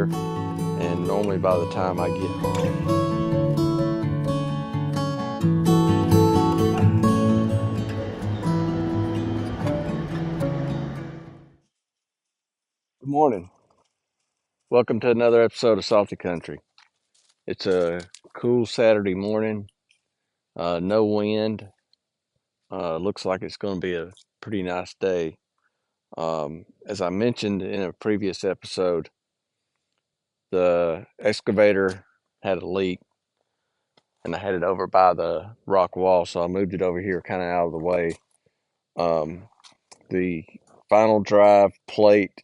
here, and normally by the time I get home. Good morning. Welcome to another episode of Salty Country. It's a cool Saturday morning. No wind. Looks like it's going to be a pretty nice day. As I mentioned in a previous episode, the excavator had a leak and I had it over by the rock wall, so I moved it over here kind of out of the way. The final drive plate,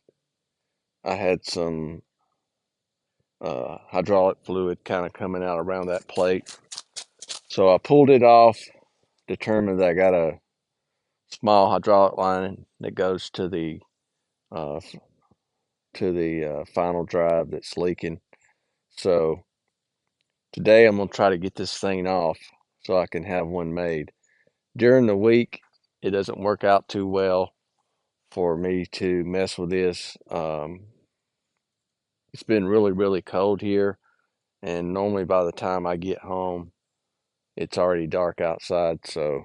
I had some hydraulic fluid kind of coming out around that plate. So I pulled it off, determined that I got a small hydraulic line that goes to the uh, final drive that's leaking. So today I'm gonna try to get this thing off so I can have one made. During the week, it doesn't work out too well for me to mess with this. It's been really cold here, and normally by the time I get home, it's already dark outside. So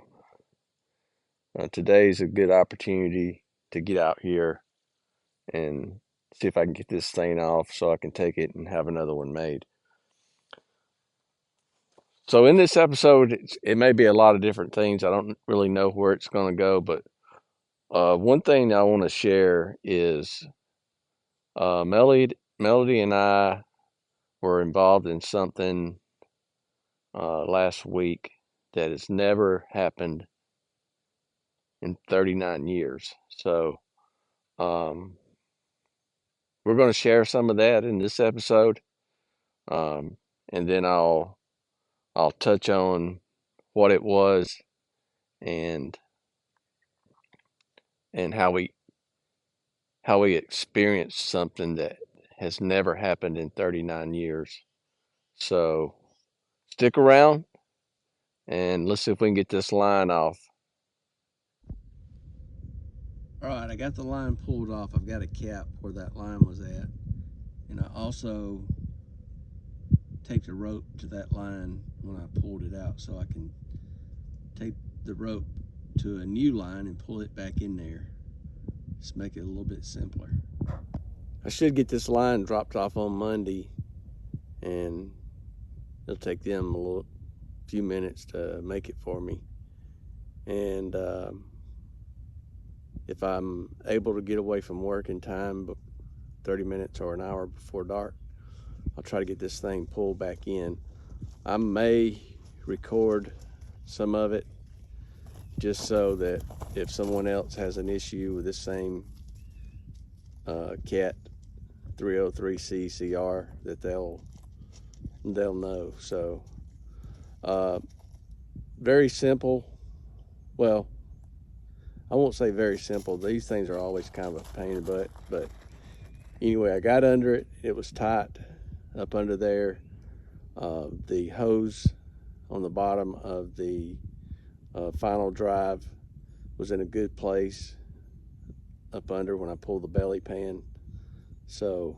today's a good opportunity to get out here and see if I can get this thing off so I can take it and have another one made. So in this episode, it may be a lot of different things. I don't really know where it's going to go, but one thing I want to share is Melody and I were involved in something last week that has never happened in 39 years. So um, we're going to share some of that in this episode, and then I'll touch on what it was and how we experienced something that has never happened in 39 years. So stick around and let's see if we can get this line off. All right, I got the line pulled off. I've got a cap where that line was at. And I also taped a rope to that line when I pulled it out so I can tape the rope to a new line and pull it back in there. Just make it a little bit simpler. I should get this line dropped off on Monday, and it'll take them a few minutes to make it for me. And if I'm able to get away from work in time, 30 minutes or an hour before dark, I'll try to get this thing pulled back in. I may record some of it just so that if someone else has an issue with the same Cat 303 CCR, that they'll know. So very simple. Well, I won't say very simple. These things are always kind of a pain in the butt, but anyway, I got under it. It was tight up under there. The hose on the bottom of the final drive was in a good place up under when I pulled the belly pan. So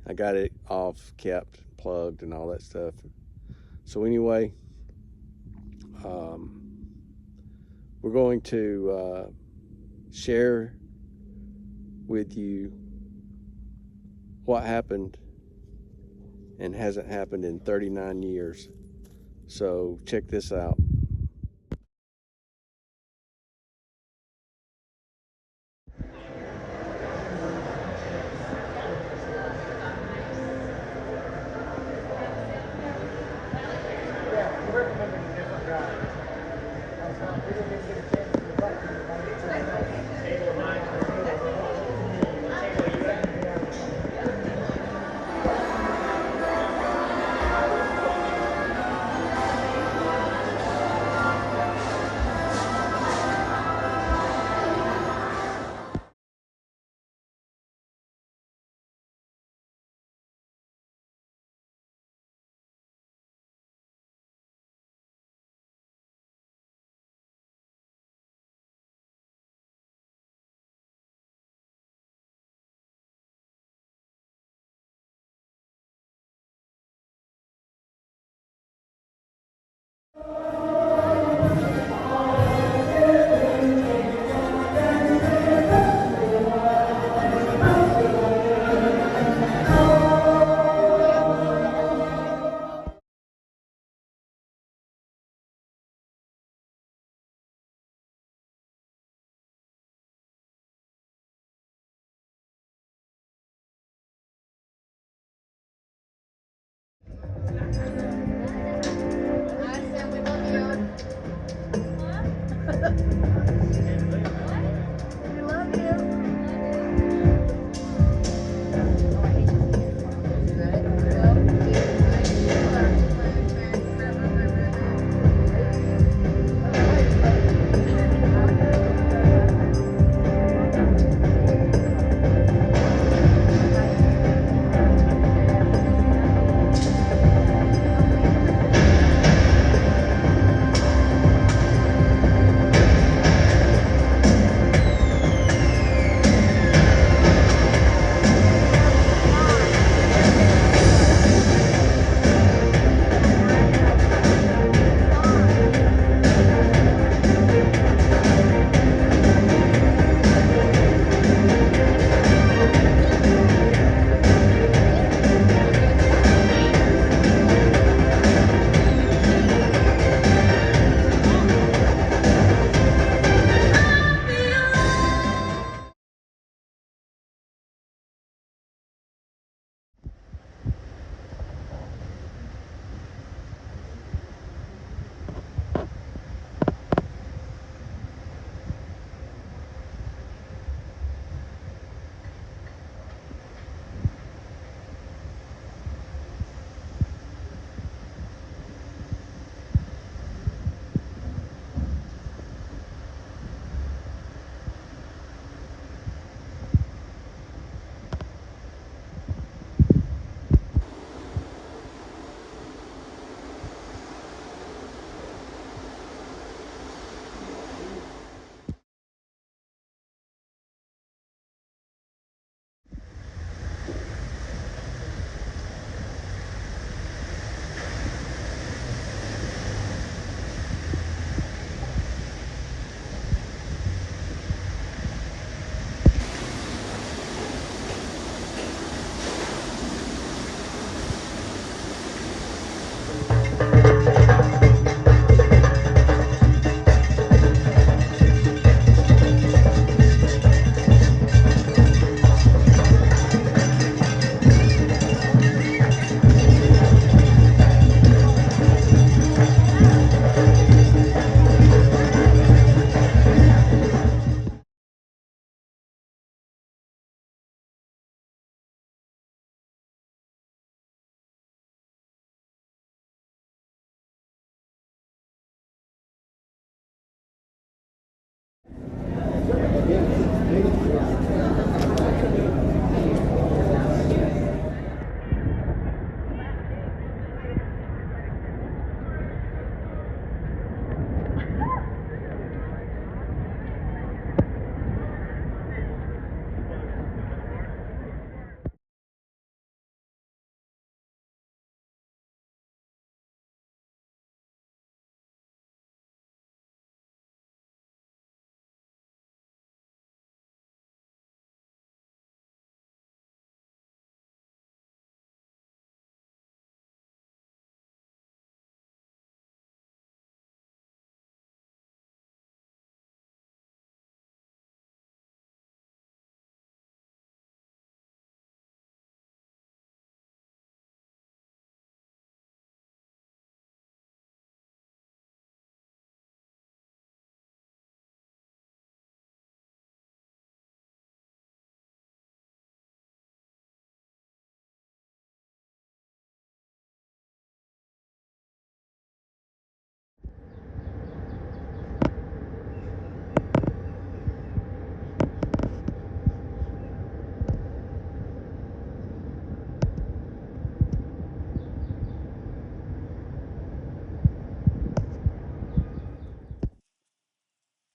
I got it off, kept, plugged, and all that stuff. So anyway, we're going to share with you what happened and hasn't happened in 39 years. So check this out.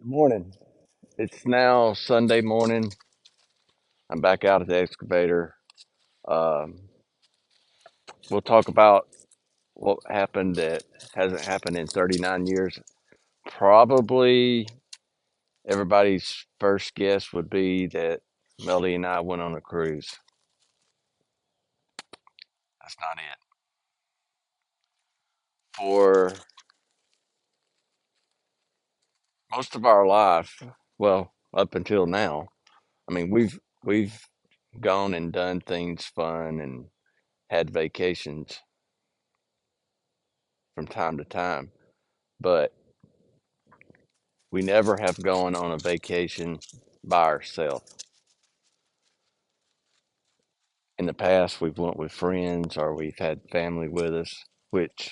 Good morning. It's now Sunday morning. I'm back out at the excavator. Um, we'll talk about what happened that hasn't happened in 39 years. Probably everybody's first guess would be that Melody and I went on a cruise. That's not it. For most of our life, well, up until now, I mean, we've gone and done things fun and had vacations from time to time, but we never have gone on a vacation by ourselves. In the past, we've went with friends or we've had family with us, which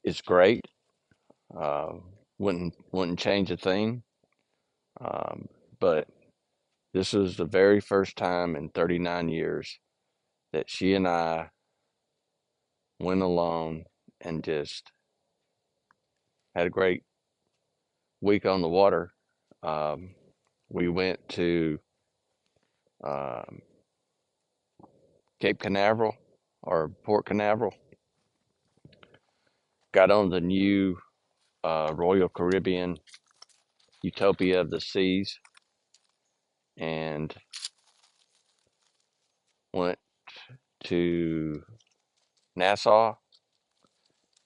is great. Uh, wouldn't change a thing. Um, but this was the very first time in 39 years that she and I went alone and just had a great week on the water. Um, we went to um, Cape Canaveral or Port Canaveral, got on the new Royal Caribbean Utopia of the Seas and went to Nassau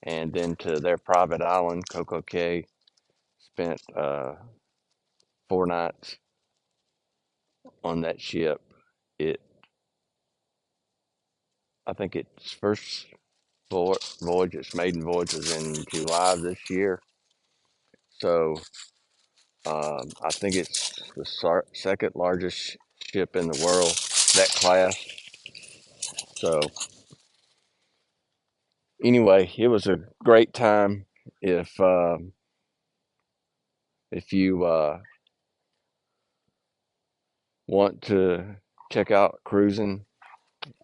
and then to their private island, Coco Cay. Spent 4 nights on that ship. It, I think its first voyage, its maiden voyage was in July of this year. So I think it's the second largest ship in the world, that class. So anyway, it was a great time. If if you want to check out cruising,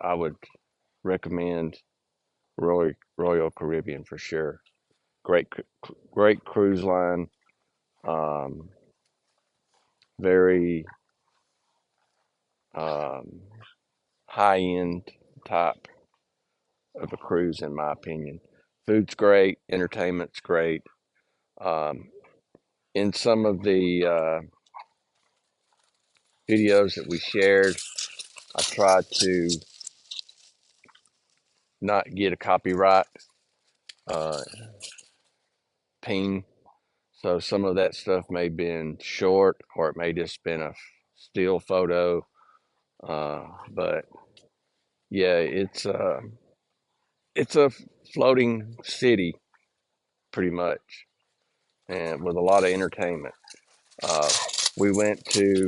I would recommend Royal Caribbean for sure. Great, great cruise line. Um, very um, high end type of a cruise, in my opinion. Food's great, entertainment's great. Um, in some of the videos that we shared, I tried to not get a copyright uh, ping. So some of that stuff may have been short or it may just been a still photo. But yeah, it's a floating city pretty much, and with a lot of entertainment. Uh, we went to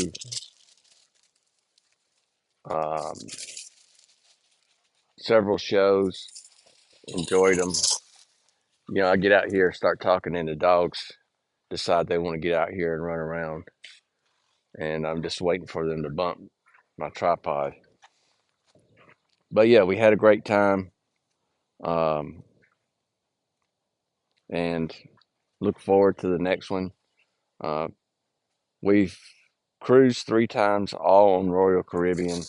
um, several shows, enjoyed them. You know, I get out here, start talking, and the dogs decide they want to get out here and run around. and I'm just waiting for them to bump my tripod. But yeah, we had a great time, um, and look forward to the next one. Uh, we've cruised 3 times, all on Royal Caribbean.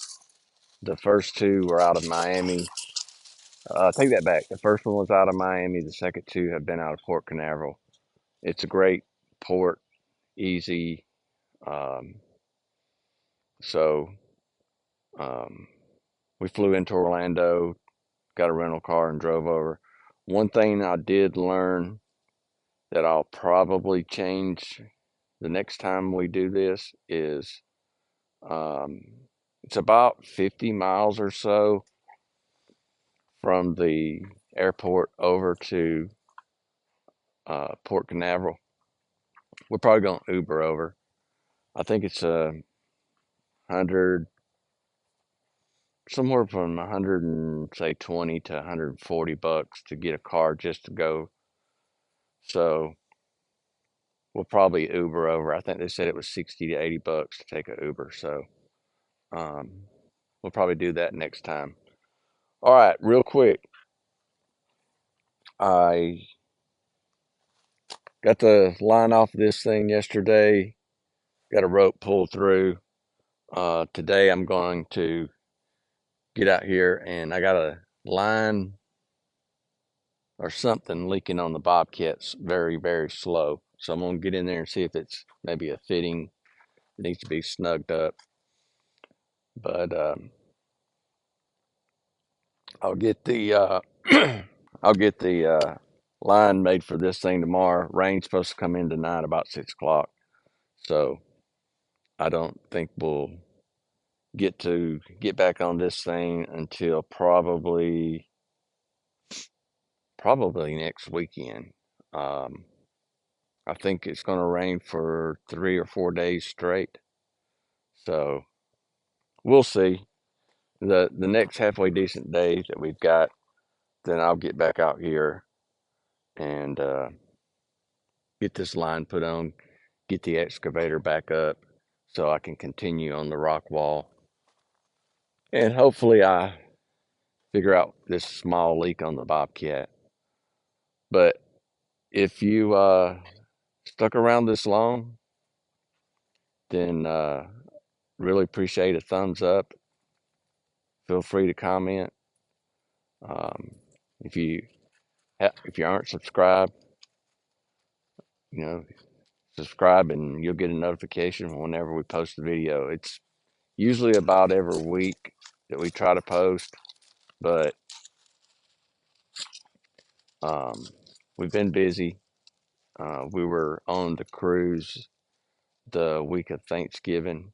The first 2 were out of Miami. Take that back. The first one was out of Miami. The second 2 have been out of Port Canaveral. It's a great port, easy. Um, so um, we flew into Orlando, got a rental car, and drove over. One thing I did learn that I'll probably change the next time we do this is um, it's about 50 miles or so from the airport over to Port Canaveral. We're probably going to Uber over. I think it's 100, somewhere from 100 and say 20 to 140 bucks to get a car just to go. So we'll probably Uber over. I think they said it was 60 to 80 bucks to take a Uber. So um, we'll probably do that next time. All right, real quick. I got the line off of this thing yesterday. Got a rope pulled through. Today I'm going to get out here and I got a line or something leaking on the Bobcats very, very slow. So I'm going to get in there and see if it's maybe a fitting that needs to be snugged up. But I'll get the I'll get the line made for this thing tomorrow. Rain's supposed to come in tonight about 6 o'clock. So I don't think we'll get back on this thing until probably next weekend. Um, I think it's going to rain for 3 or 4 days straight. So we'll see. The next halfway decent day that we've got, then I'll get back out here and get this line put on, get the excavator back up so I can continue on the rock wall. And hopefully I figure out this small leak on the Bobcat. But if you stuck around this long, then really appreciate a thumbs up. Feel free to comment. Um, if you if you aren't subscribed, you know, subscribe and you'll get a notification whenever we post a video. It's usually about every week that we try to post, but um, we've been busy. We were on the cruise the week of Thanksgiving,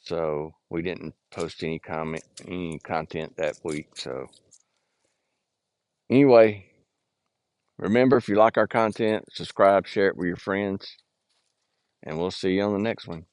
so we didn't post any content that week. So anyway, remember, if you like our content, subscribe, share it with your friends, and we'll see you on the next one.